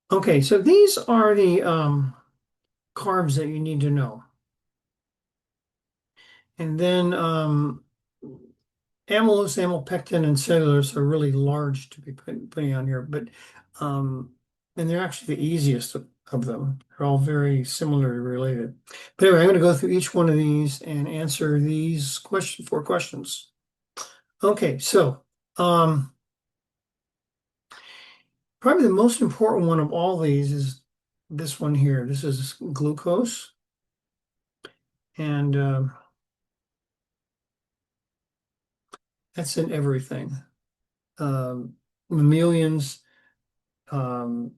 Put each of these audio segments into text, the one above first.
Okay, so these are the carbs that you need to know. And then amylose, amylpectin, and cellulose are really large to be putting on here, but um, and they're actually the easiest of them. They're all very similarly related. But anyway, I'm going to go through each one of these and answer these four questions. Okay, so um, probably the most important one of all these is this one here. This is glucose, and that's in everything. Mammalians um,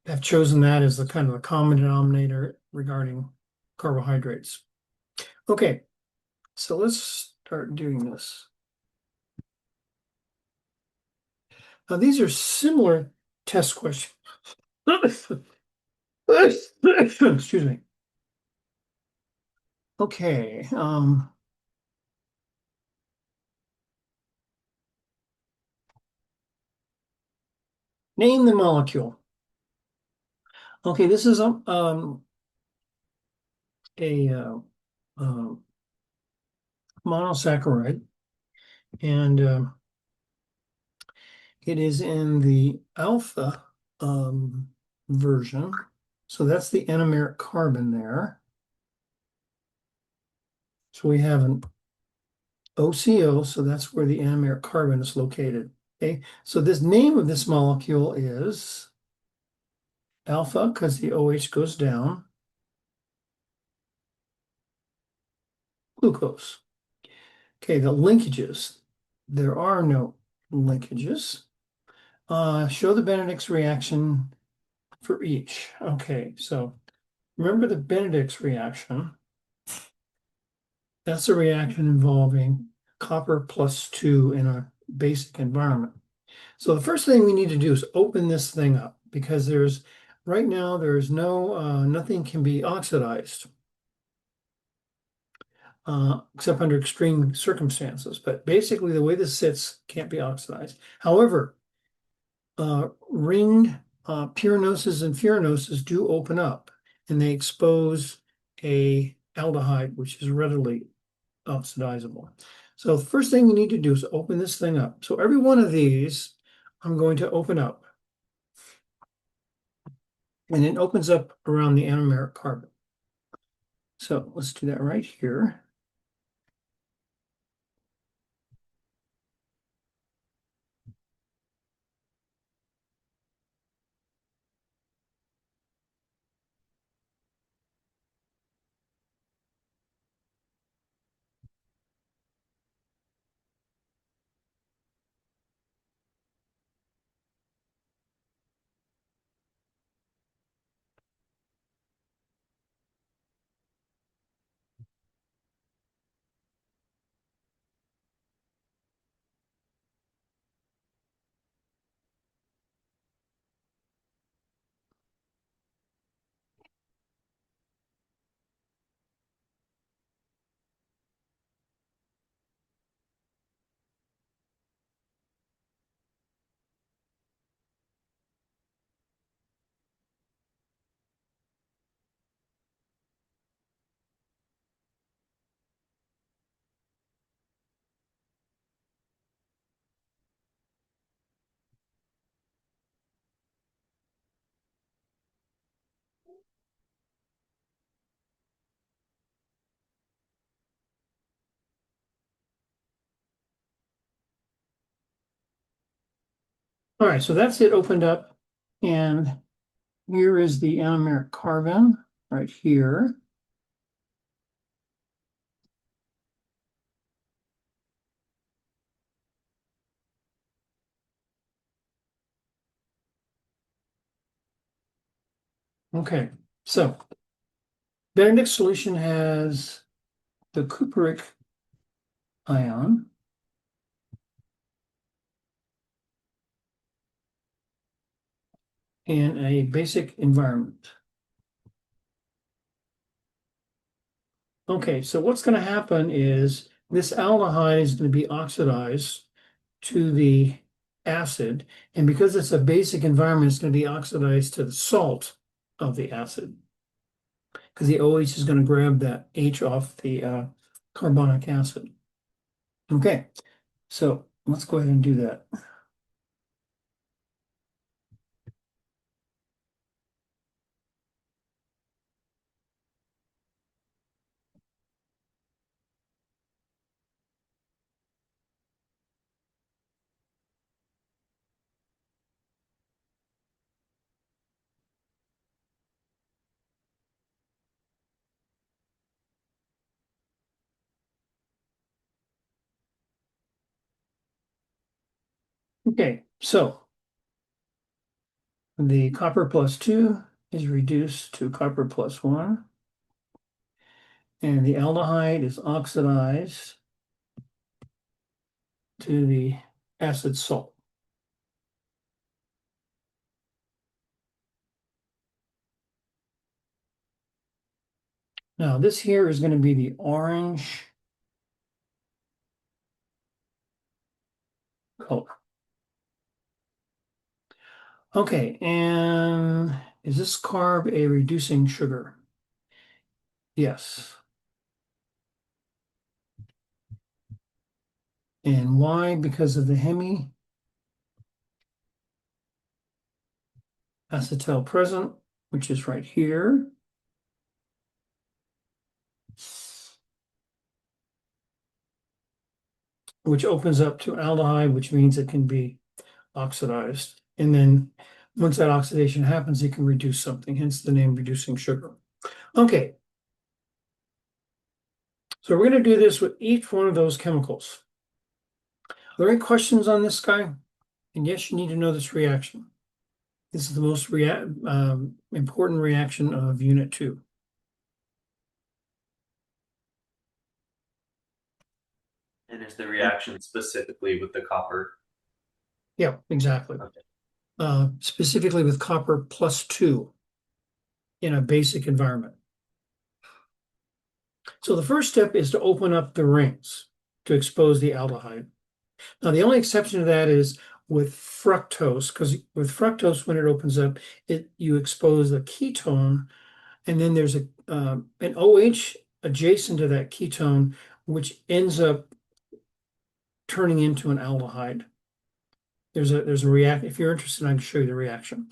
have chosen that as the kind of a common denominator regarding carbohydrates. Okay, so let's start doing this. Now, these are similar test questions. Excuse me. Okay, name the molecule. Okay, this is a monosaccharide, and it is in the alpha um, version. So that's the anomeric carbon there. So we have an OCO, so that's where the anomeric carbon is located. Okay, so this name of this molecule is alpha because the OH goes down, glucose. Okay, the linkages. There are no linkages. Show the Benedict's reaction for each. Okay, so remember the Benedict's reaction. That's a reaction involving copper plus 2 in a basic environment. So the first thing we need to do is open this thing up because right now there's nothing can be oxidized except under extreme circumstances. But basically the way this sits can't be oxidized. However, ringed pyranoses and furanoses do open up and they expose a aldehyde, which is readily oxidizable. So the first thing you need to do is open this thing up. So every one of these I'm going to open up. And it opens up around the anomeric carbon. So let's do that right here. All right, so that's it opened up. And here is the anomeric carbon right here. Okay, so Benedict's solution has the cupric ion in a basic environment. Okay, so what's going to happen is this aldehyde is going to be oxidized to the acid, and because it's a basic environment, it's going to be oxidized to the salt of the acid, because the OH is going to grab that H off the carbonic acid. Okay, so let's go ahead and do that. Okay, so the copper plus 2 is reduced to copper plus 1, and the aldehyde is oxidized to the acid salt. Now, this here is going to be the orange color. Okay, and is this carb a reducing sugar? Yes. And why? Because of the hemi acetyl present, which is right here. Which opens up to aldehyde, which means it can be oxidized. And then once that oxidation happens, it can reduce something, hence the name reducing sugar. Okay. So we're going to do this with each one of those chemicals. Are there any questions on this guy? And yes, you need to know this reaction. This is the most important reaction of Unit 2. And is the reaction specifically with the copper? Yeah, exactly. Okay. Specifically with copper plus 2 in a basic environment. So the first step is to open up the rings to expose the aldehyde. Now, the only exception to that is with fructose, because with fructose, when it opens up, you expose the ketone, and then there's an OH adjacent to that ketone, which ends up turning into an aldehyde. There's a react. If you're interested, I can show you the reaction,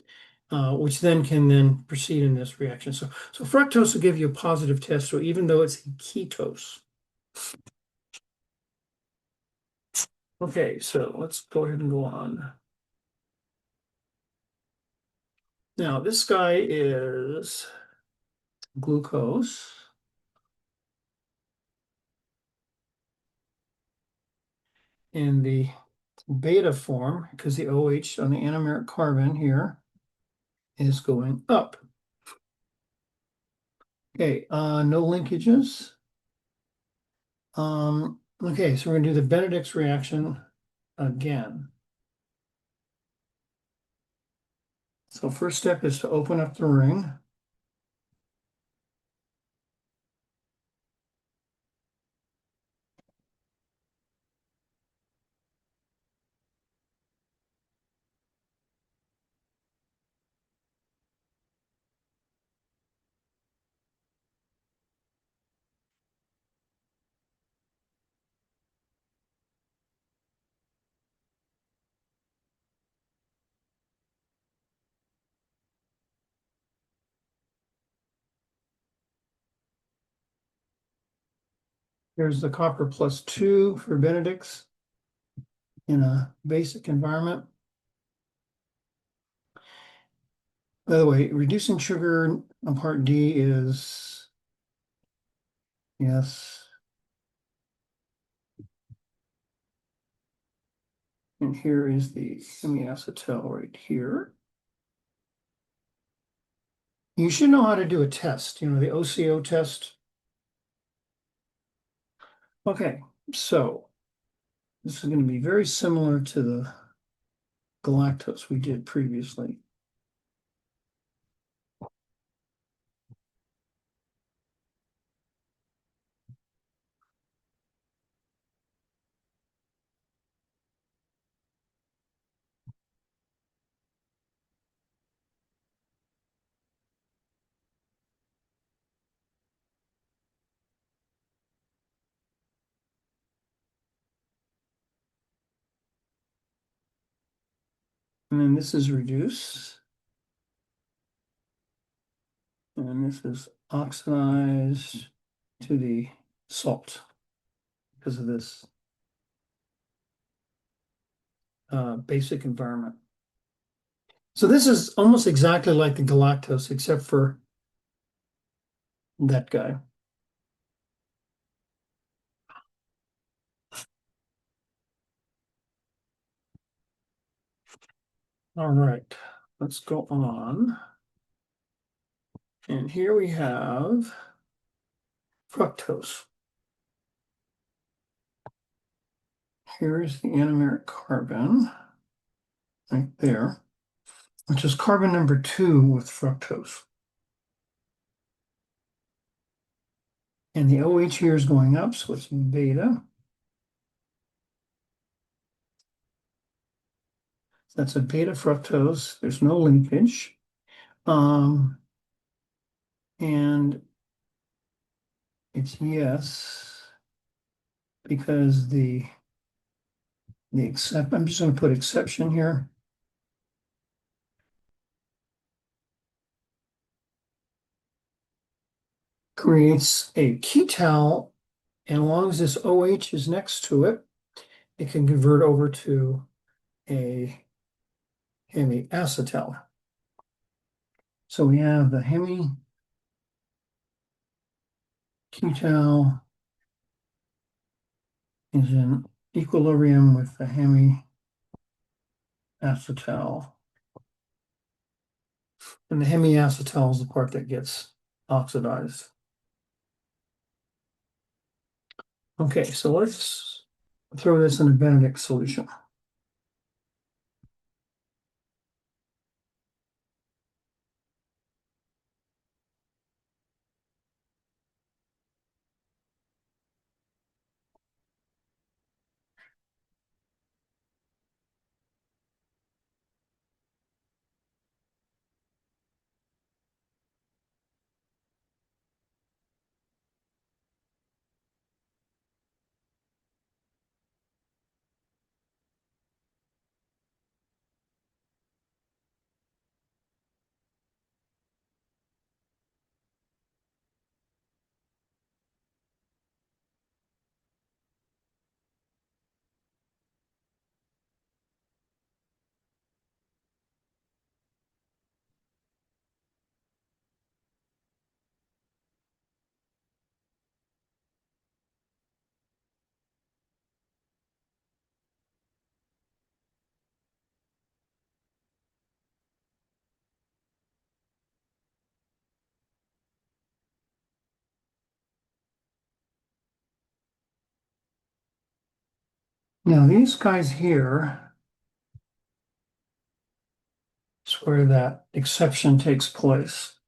which then can proceed in this reaction. So fructose will give you a positive test. So even though it's ketose. Okay, so let's go ahead and go on. Now this guy is glucose. In the beta form, because the OH on the anomeric carbon here is going up. Okay, no linkages. Okay, so we're going to do the Benedict's reaction again. So first step is to open up the ring. Here's the copper plus 2 for Benedict's in a basic environment. By the way, reducing sugar on part D is yes. And here is the semi-acetyl right here. You should know how to do a test, the OCO test. Okay, so this is going to be very similar to the galactose we did previously. And then this is reduce. And this is oxidized to the salt because of this basic environment. So this is almost exactly like the galactose, except for that guy. All right, let's go on. And here we have fructose. Here is the anomeric carbon right there, which is carbon number 2 with fructose. And the OH here is going up, so it's beta. That's a beta fructose. There's no linkage. And it's yes, because I'm just going to put exception here. Creates a ketal, and as long as this OH is next to it, it can convert over to a hemiacetal. So we have the hemi-ketal is in equilibrium with the hemiacetal. And the hemiacetal is the part that gets oxidized. Okay, so let's throw this in a Benedict solution. Now these guys here is where that exception takes place.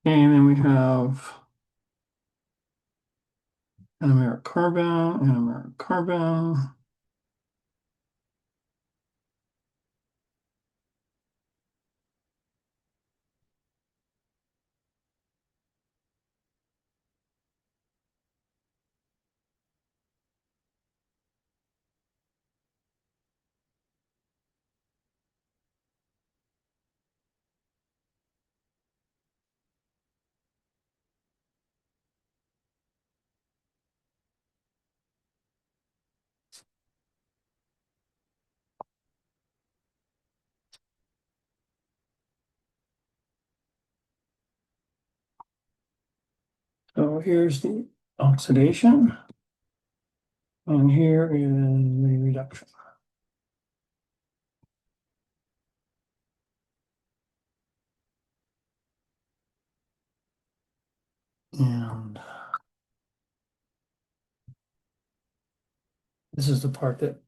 And then we have anomeric carbon. So here's the oxidation, and here is the reduction. And This is the part that,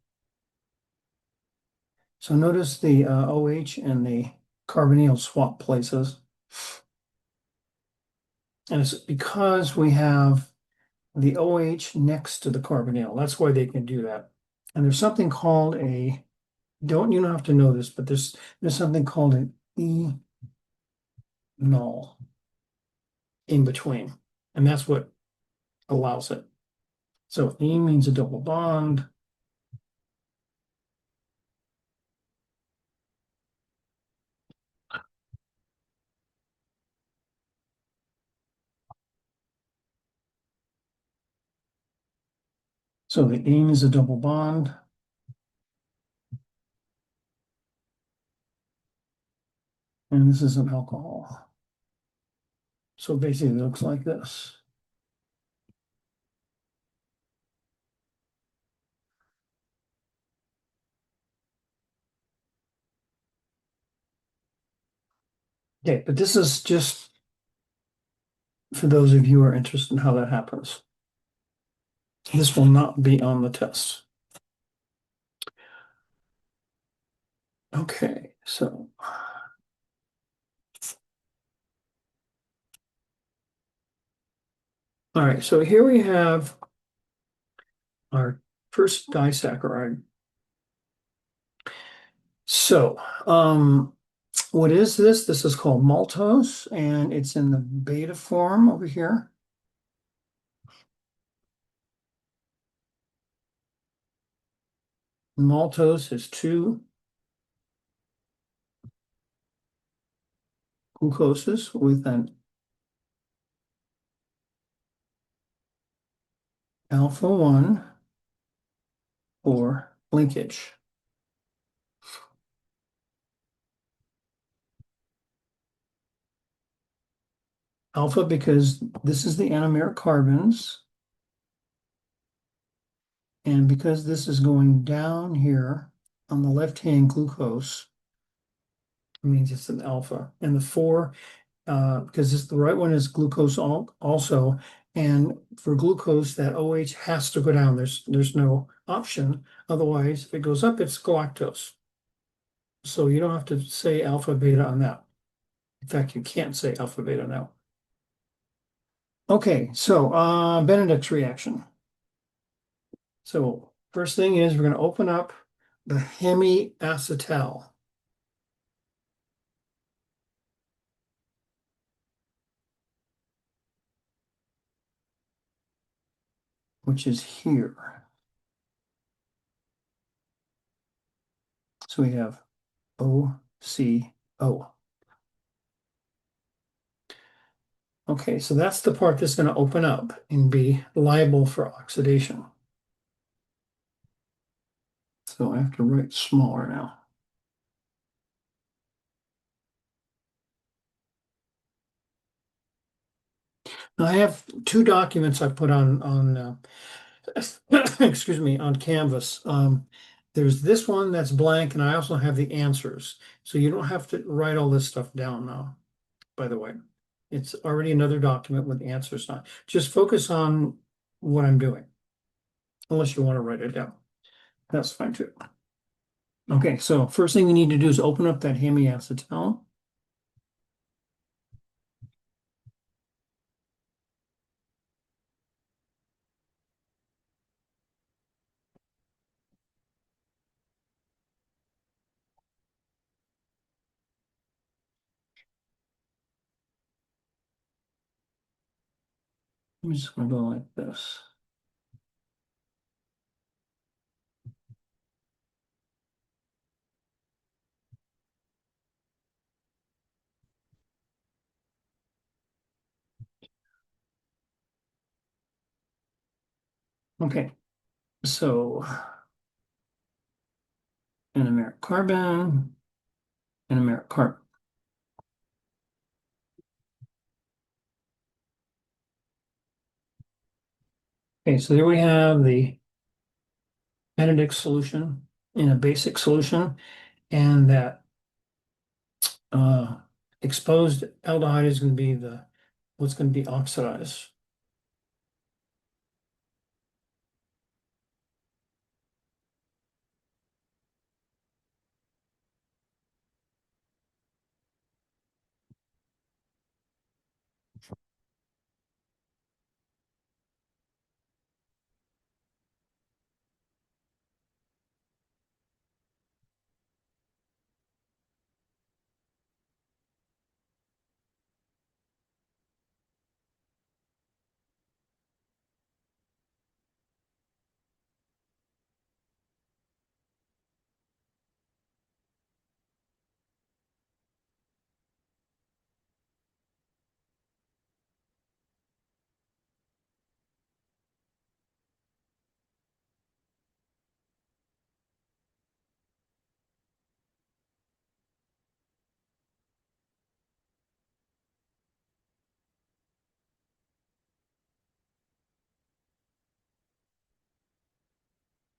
so notice the OH and the carbonyl swap places. And it's because we have the OH next to the carbonyl. That's why they can do that. And there's something called a, don't you don't have to know this, but there's something called an E null in between. And that's what allows it. So E means a double bond. So the ene is a double bond. And this is an alcohol. So basically it looks like this. Okay, but this is just for those of you who are interested in how that happens. This will not be on the test. Okay, so all right, so here we have our first disaccharide. So, what is this? This is called maltose, and it's in the beta form over here. Maltose is two glucoses with an alpha 1 for linkage. Alpha because this is the anomeric carbons. And because this is going down here on the left-hand glucose, it means it's an alpha. And the 4, because the right one is glucose also. And for glucose, that OH has to go down. There's no option. Otherwise, if it goes up, it's galactose. So you don't have to say alpha beta on that. In fact, you can't say alpha beta now. Okay, so Benedict's reaction. So first thing is we're going to open up the hemiacetal, which is here. So we have OCO. Okay, so that's the part that's going to open up and be liable for oxidation. So I have to write smaller now. Now I have two documents I put on excuse me, on Canvas. There's this one that's blank, and I also have the answers. So you don't have to write all this stuff down now, by the way. It's already another document with answers on. Just focus on what I'm doing, unless you want to write it down. That's fine too. Okay, so first thing we need to do is open up that hemiacetal. I'm just going to go like this. Okay, so anomeric carbon, anomeric carbon. Okay, so there we have the Benedict solution in a basic solution, and that exposed aldehyde is going to be what's going to be oxidized.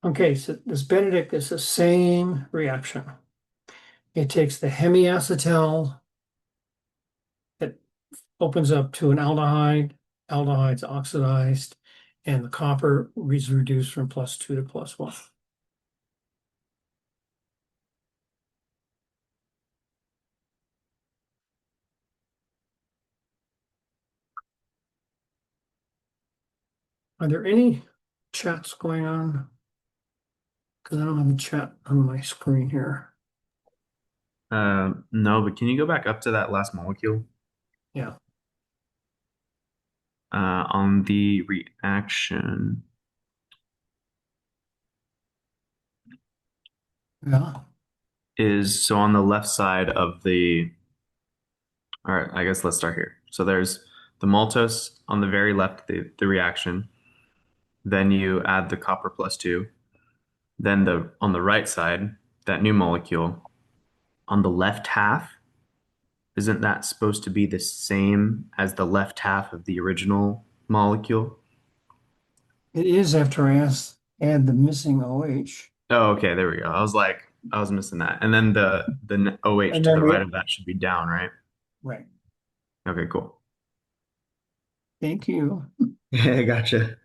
Okay, so this Benedict is the same reaction. It takes the hemiacetal, it opens up to an aldehyde, aldehyde's oxidized, and the copper is reduced from +2 to +1. Are there any chats going on? Because I don't have a chat on my screen here. No, but can you go back up to that last molecule? Yeah. On the reaction Yeah. is so on the left side of the, all right, I guess let's start here. So there's the maltose on the very left, the reaction. Then you add the copper +2. Then the on the right side, that new molecule on the left half, isn't that supposed to be the same as the left half of the original molecule? It is after I add the missing OH. Oh, okay, there we go. I was like, I was missing that. And then the OH And to then the we, right of that should be down, right? right. Okay, cool. Thank you. Yeah, gotcha.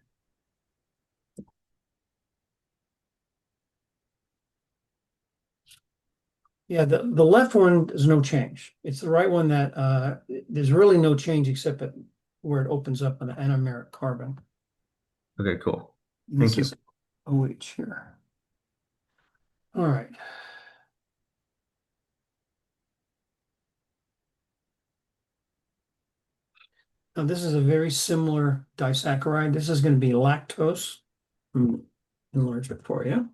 Yeah, the left one is no change. It's the right one that there's really no change except at where it opens up an anomeric carbon. Okay, cool. And this Thank you. is OH here. All right. Now this is a very similar disaccharide. This is going to be lactose. Enlarge it for you.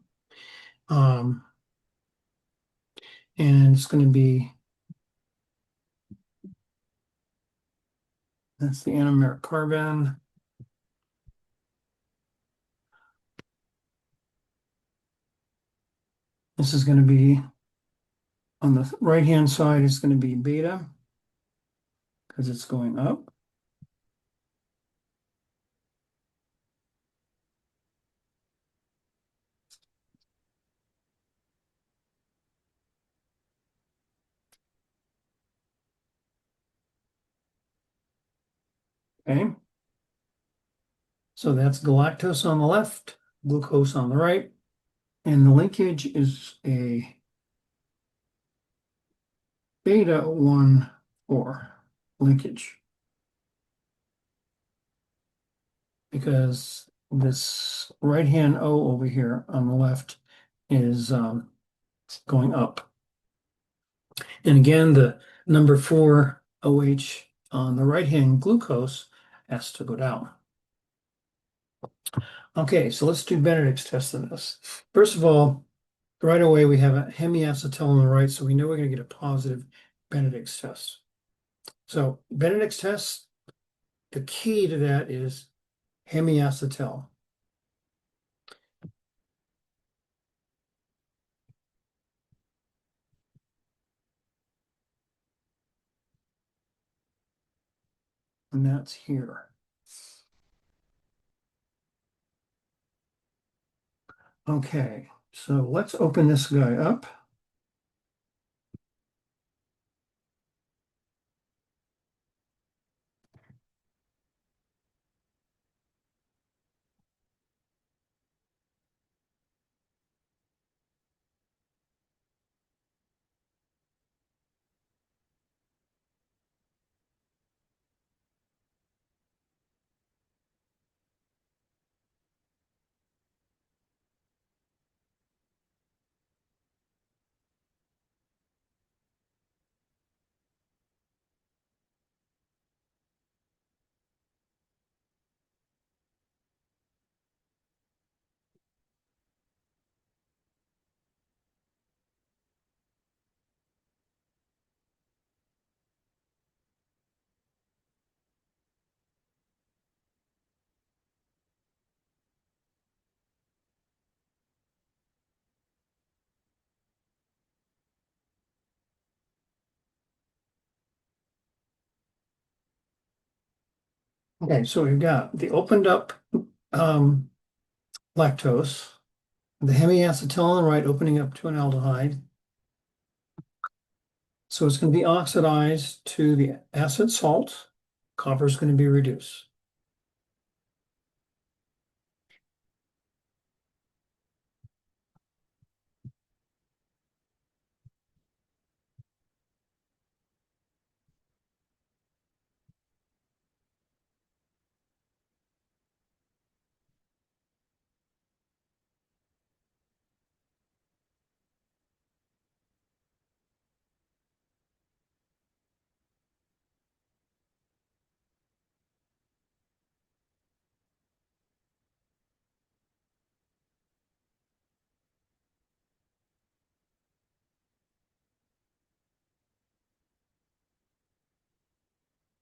Um, and it's going to be, that's the anomeric carbon. This is going to be on the right-hand side, it's going to be beta because it's going up. Okay. So that's galactose on the left, glucose on the right, and the linkage is a beta 1,4 linkage because this right-hand O over here on the left is going up. And again, the number 4 OH on the right-hand glucose has to go down. Okay, so let's do Benedict's test of this. First of all, right away we have a hemiacetal on the right, so we know we're going to get a positive Benedict's test. So Benedict's test, the key to that is hemiacetal. And that's here. Okay, so let's open this guy up. Okay, so we've got the opened up um, lactose, The hemiacetal on the right opening up to an aldehyde. So it's going to be oxidized to the acid salt. Copper is going to be reduced.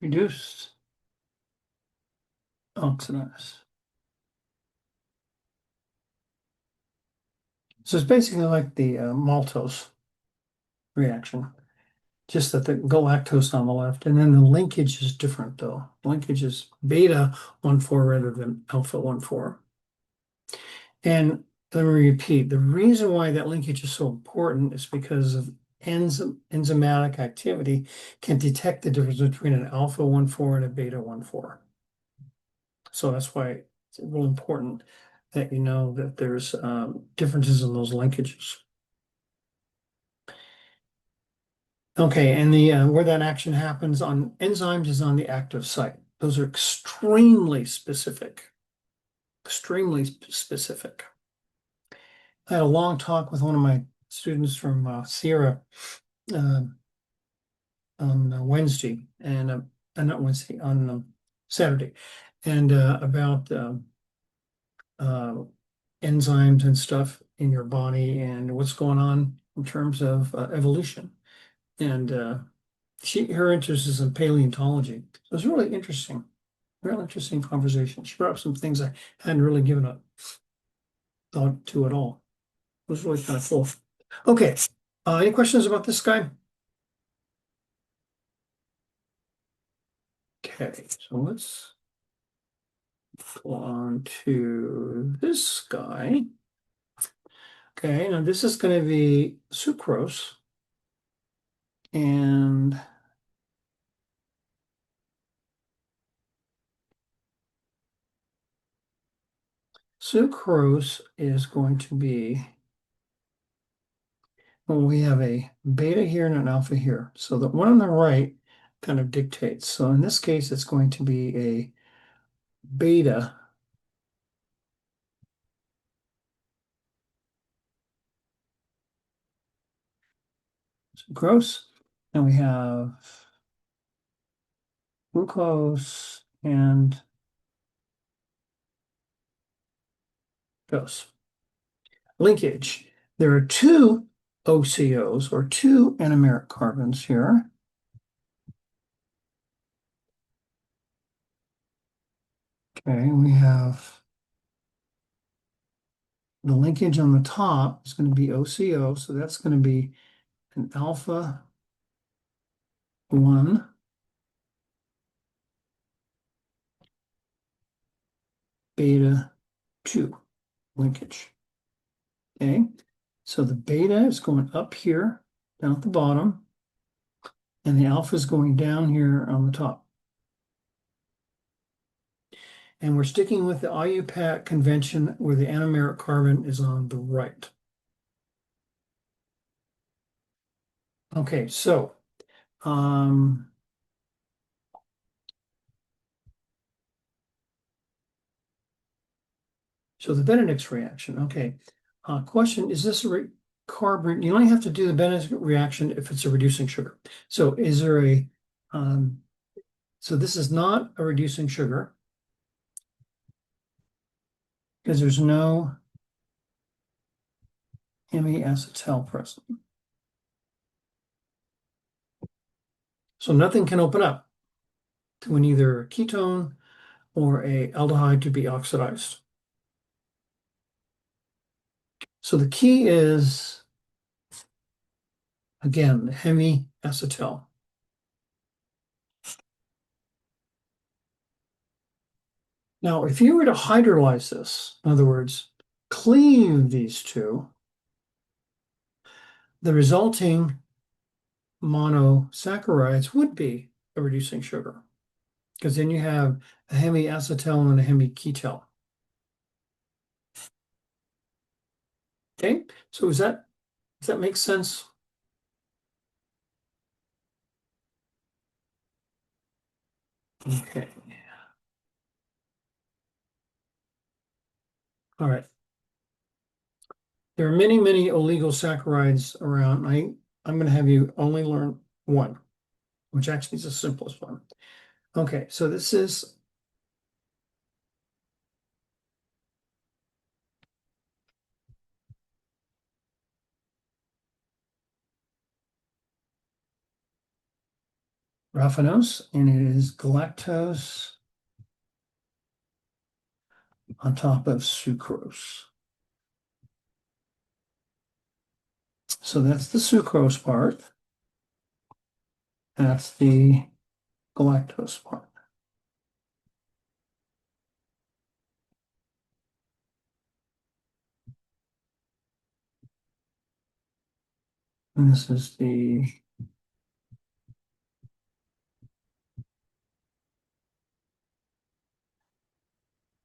Reduced, oxidized. So it's basically like the maltose reaction, just that the galactose on the left, and then the linkage is different though. Linkage is beta 1,4 rather than alpha 1,4. And let me repeat, the reason why that linkage is so important is because of enzymatic activity can detect the difference between an alpha 1,4 and a beta 1,4. So that's why it's really important that you know that there's differences in those linkages. Okay, and the where that action happens on enzymes is on the active site. Those are extremely specific, extremely specific. I had a long talk with one of my students from Sierra uh, on Wednesday, and not Wednesday, on Saturday, and about uh, enzymes and stuff in your body and what's going on in terms of evolution. And her interest is in paleontology. So it's really interesting, real interesting conversation. She brought up some things I hadn't really given a thought to at all. It was really kind of cool. Okay, any questions about this guy? Okay, so let's go on to this guy. Okay, now this is going to be sucrose. And sucrose is going to be, well, we have a beta here and an alpha here. So the one on the right kind of dictates. So in this case, it's going to be a beta sucrose. And we have glucose and dose. Linkage. There are two OCOs or two anomeric carbons here. Okay, we have the linkage on the top is going to be OCO, so that's going to be an alpha 1 beta 2 linkage. Okay, so the beta is going up here, down at the bottom, and the alpha is going down here on the top. And we're sticking with the IUPAC convention where the anomeric carbon is on the right. Okay, so so the Benedict's reaction. Okay, question: is this a carb? You only have to do the Benedict reaction if it's a reducing sugar. So is there a so this is not a reducing sugar because there's no hemiacetal present. So nothing can open up to an either ketone or a aldehyde to be oxidized. So the key is, again, the hemiacetal. Now, if you were to hydrolyze this, in other words, cleave these two, the resulting monosaccharides would be a reducing sugar, because then you have a hemiacetal and a hemiketal. Okay, so does that make sense? Okay. All right. There are many, many oligosaccharides around. I'm going to have you only learn one, which actually is the simplest one. Okay, so this is raffinose, and it is galactose on top of sucrose. So that's the sucrose part. That's the galactose part. And this is the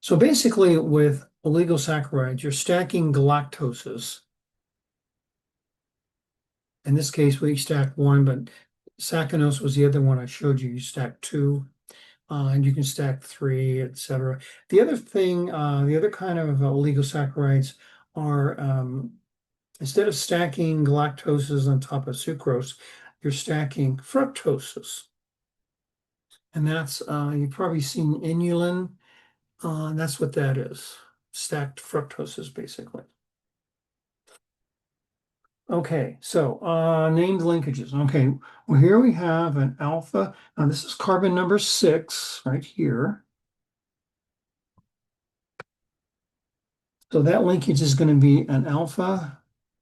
so basically with oligosaccharides, you're stacking galactoses. In this case, we stacked one, but saccharose was the other one I showed you. You stack two, and you can stack three, etc. The other thing, the other kind of oligosaccharides are instead of stacking galactoses on top of sucrose, you're stacking fructoses. And that's, you've probably seen inulin. That's what that is. Stacked fructoses, basically. Okay, so named linkages. Okay, well, here we have an alpha. Now, this is carbon number 6 right here. So that linkage is going to be an alpha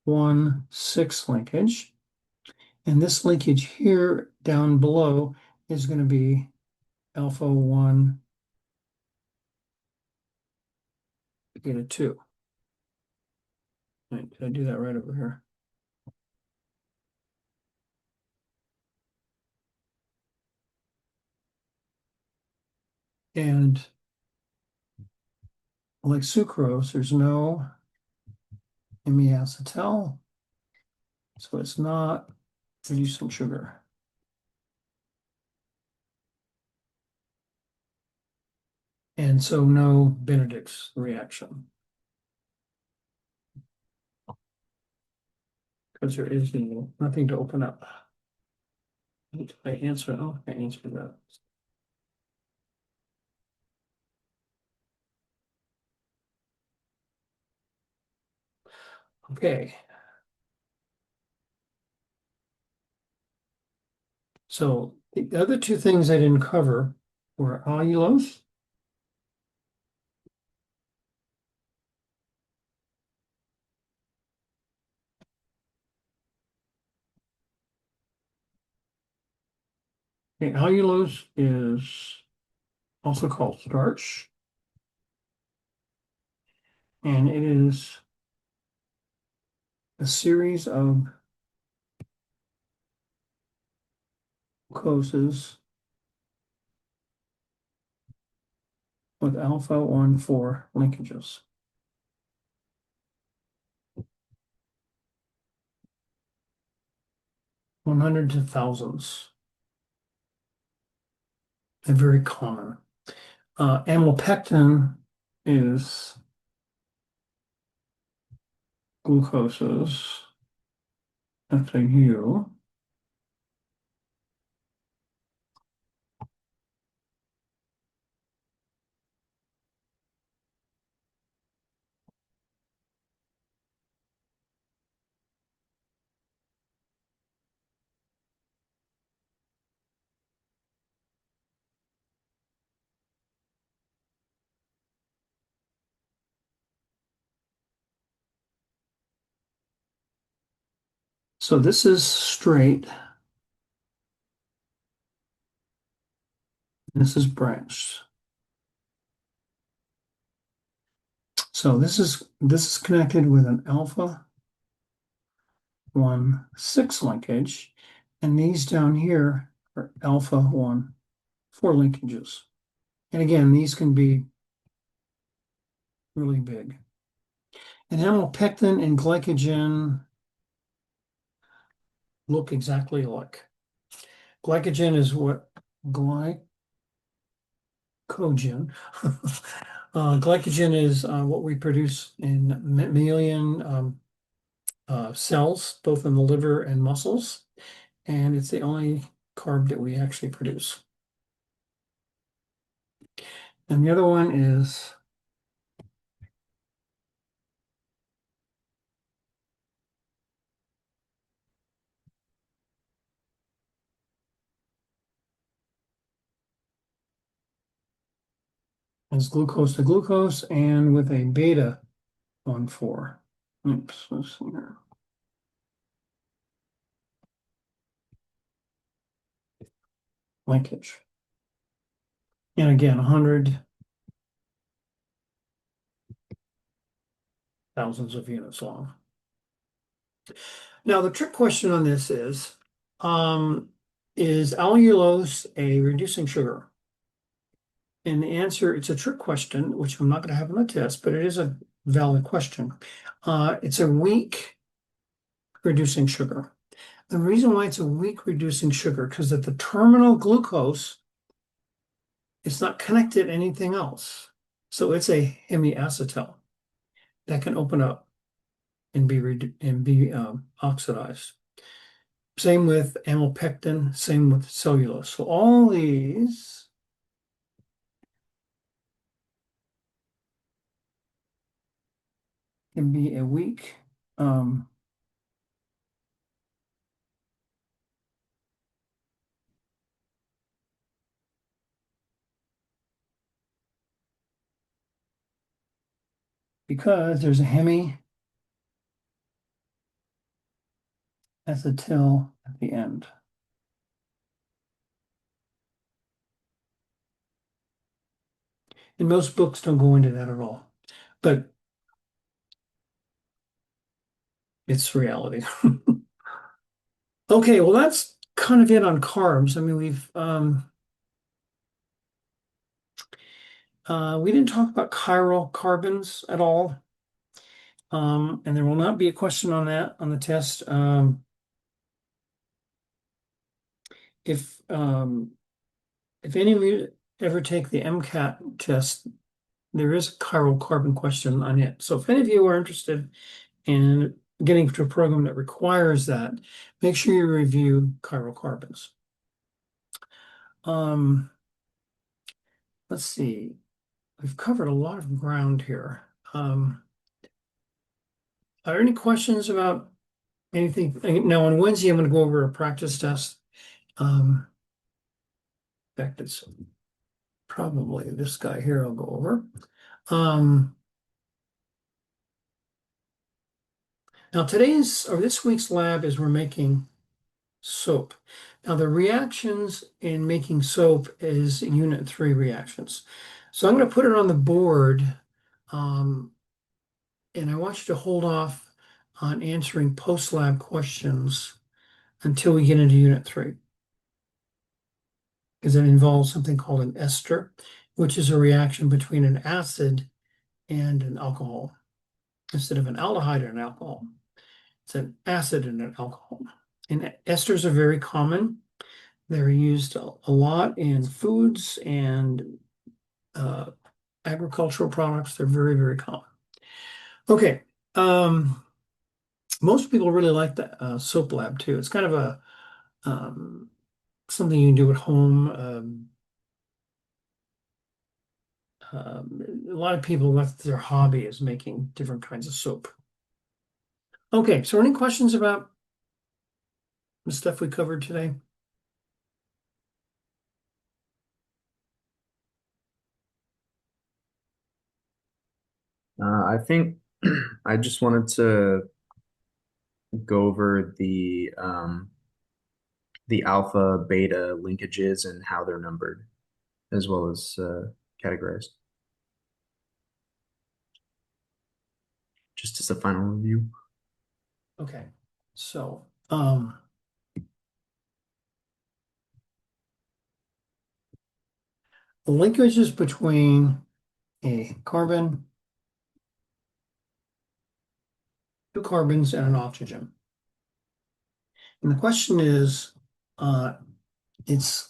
1,6 linkage. And this linkage here down below is going to be alpha 1 beta 2. Right, did I do that right over here? And like sucrose, there's no hemiacetal, so it's not reducing sugar. And so no Benedict's reaction. Because there is nothing to open up. Did I answer? Oh, I answered that. Okay. So the other two things I didn't cover were allulose. Okay, allulose is also called starch. And it is a series of glucoses with alpha 1,4 linkages. Hundreds of thousands. They're very common. Amylopectin is glucoses after U. So this is straight. This is branched. So this is connected with an alpha 1 6 linkage, and these down here are alpha 1 4 linkages. And again, these can be really big. And amylopectin and glycogen look exactly alike. Glycogen is what glycogen. Glycogen is what we produce in mammalian cells, both in the liver and muscles, and it's the only carb that we actually produce. And the other one is glucose to glucose and with a beta 1,4. Oops, let's see here. Linkage. And again, 100 thousands of units long. Now, the trick question on this is allulose a reducing sugar? And the answer, it's a trick question, which I'm not going to have on the test, but it is a valid question. It's a weak reducing sugar. The reason why it's a weak reducing sugar, because at the terminal glucose, it's not connected to anything else. So it's a hemiacetal that can open up and be oxidized. Same with amylopectin, same with cellulose. So all these can be a weak because there's a hemiacetal at the end. And most books don't go into that at all, but it's reality. Okay, well, that's kind of it on carbs. I mean, we didn't talk about chiral carbons at all. And there will not be a question on that on the test. If any of you ever take the MCAT test, there is a chiral carbon question on it. So if any of you are interested in getting to a program that requires that, make sure you review chiral carbons. Let's see. We've covered a lot of ground here. Are there any questions about anything? Now on Wednesday, I'm going to go over a practice test. In fact, it's probably this guy here I'll go over. Now this week's lab is we're making soap. Now the reactions in making soap is unit 3 reactions. So I'm going to put it on the board, and I want you to hold off on answering post-lab questions until we get into unit 3. Because it involves something called an ester, which is a reaction between an acid and an alcohol. Instead of an aldehyde and an alcohol, it's an acid and an alcohol. And esters are very common. They're used a lot in foods and agricultural products. They're very, very common. Okay. Most people really like the soap lab too. It's kind of a something you can do at home. A lot of people, that's their hobby, is making different kinds of soap. Okay, so any questions about the stuff we covered today? I think I just wanted to go over the alpha beta linkages and how they're numbered, as well as categorized. just as a final review. Okay, so the linkages between a carbon, two carbons, and an oxygen. And the question is, uh, it's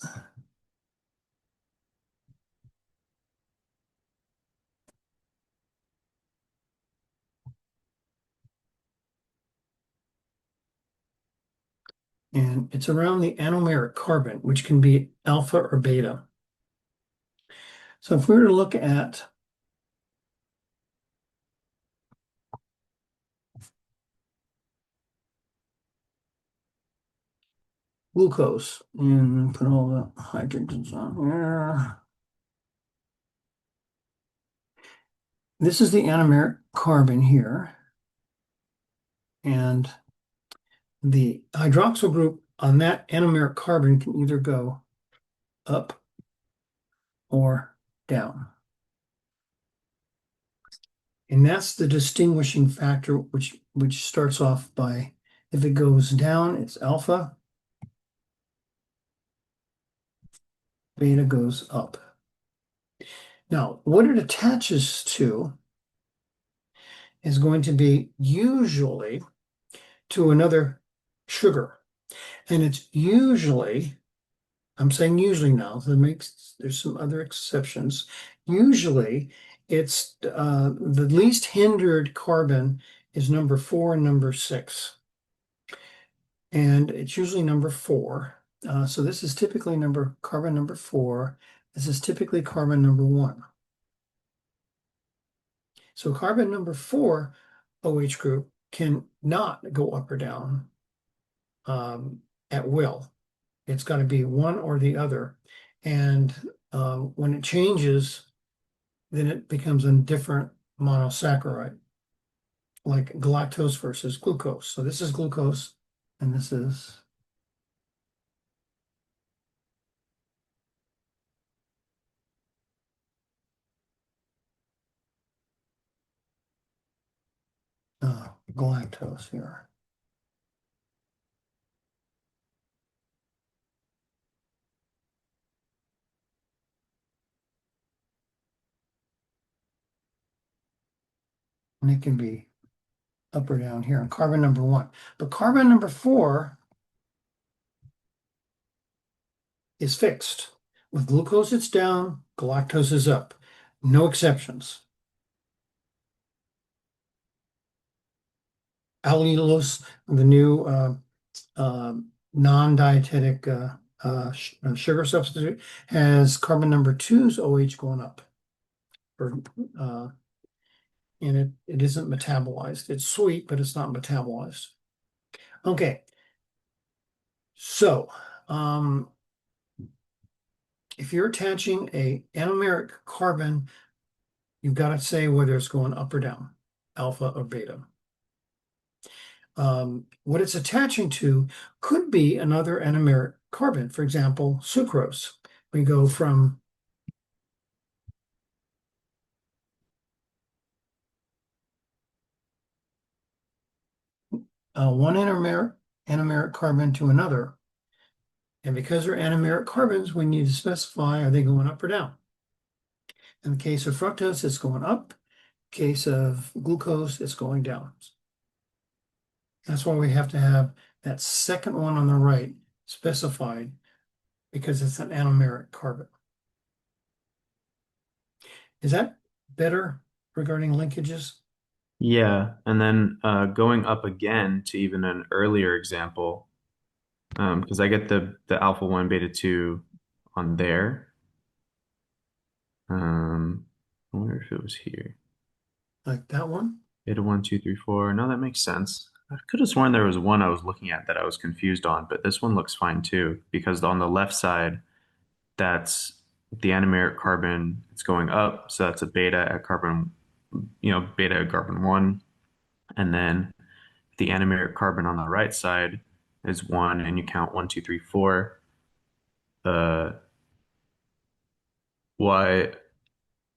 and it's around the anomeric carbon, which can be alpha or beta. So if we were to look at glucose and put all the hydrogens on here. This is the anomeric carbon here. And the hydroxyl group on that anomeric carbon can either go up or down. And that's the distinguishing factor, which starts off by, if it goes down, it's alpha, beta goes up. Now, what it attaches to is going to be usually to another sugar. And it's usually, I'm saying usually now, there's some other exceptions. Usually it's the least hindered carbon is number 4 and number 6. And it's usually number 4. So this is typically carbon number 4. This is typically carbon number 1. So carbon number 4 OH group can not go up or down at will. It's got to be one or the other. And when it changes, then it becomes a different monosaccharide, like galactose versus glucose. So this is glucose, and this is galactose here. And it can be up or down here on carbon number 1. But carbon number 4 is fixed. With glucose, it's down, galactose is up. No exceptions. Allulose, the new non-dietetic sugar substitute, has carbon number 2's OH going up. For, uh, and it isn't metabolized. It's sweet, but it's not metabolized. Okay. So, if you're attaching a anomeric carbon, you've got to say whether it's going up or down, alpha or beta. What it's attaching to could be another anomeric carbon. For example, sucrose. We go from one anomeric carbon to another. And because they're anomeric carbons, we need to specify, are they going up or down? In the case of fructose, it's going up. In the case of glucose, it's going down. That's why we have to have that second one on the right specified, because it's an anomeric carbon. Is that better regarding linkages? Yeah, and then going up again to even an earlier example, because I get the alpha 1 beta 2 on there. I wonder if it was here. Like that one? Beta 1, 2, 3, 4. No, that makes sense. I could have sworn there was one I was looking at that I was confused on, but this one looks fine too, because on the left side, that's the anomeric carbon, it's going up, so that's a beta at carbon, beta at carbon 1. And then the anomeric carbon on the right side is 1, and you count 1, 2, 3, 4. Uh, why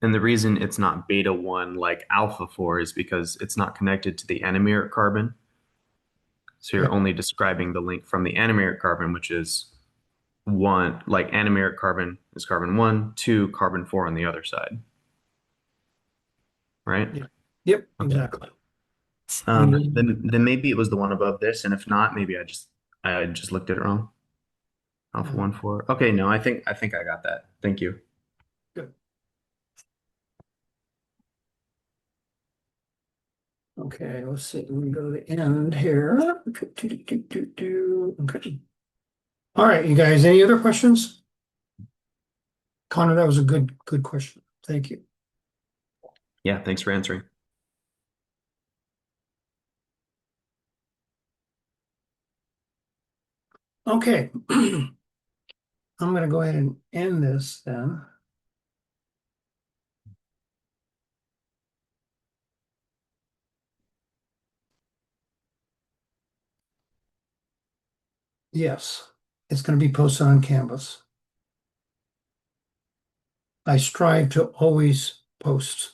And the reason it's not beta 1 like alpha 4 is because it's not connected to the anomeric carbon. So Yeah. you're only describing the link from the anomeric carbon, which is one, like anomeric carbon is carbon 1, 2, carbon 4 on the other side, right? Yeah. Yep, Okay. exactly. And Then maybe it was the one above this, and if not, maybe I just looked at it wrong. Alpha uh, 1, 4. Okay, no, I think I got that. Thank you. good. Okay, let's see. We go to the end here. Okay. All right, you guys, any other questions? Connor, that was a good question. Thank you. Yeah, thanks for answering. Okay. I'm going to go ahead and end this then. Yes, it's going to be posted on Canvas. I strive to always post.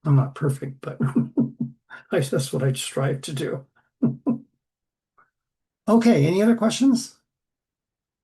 I'm not perfect, but that's what I strive to do. Okay, any other questions?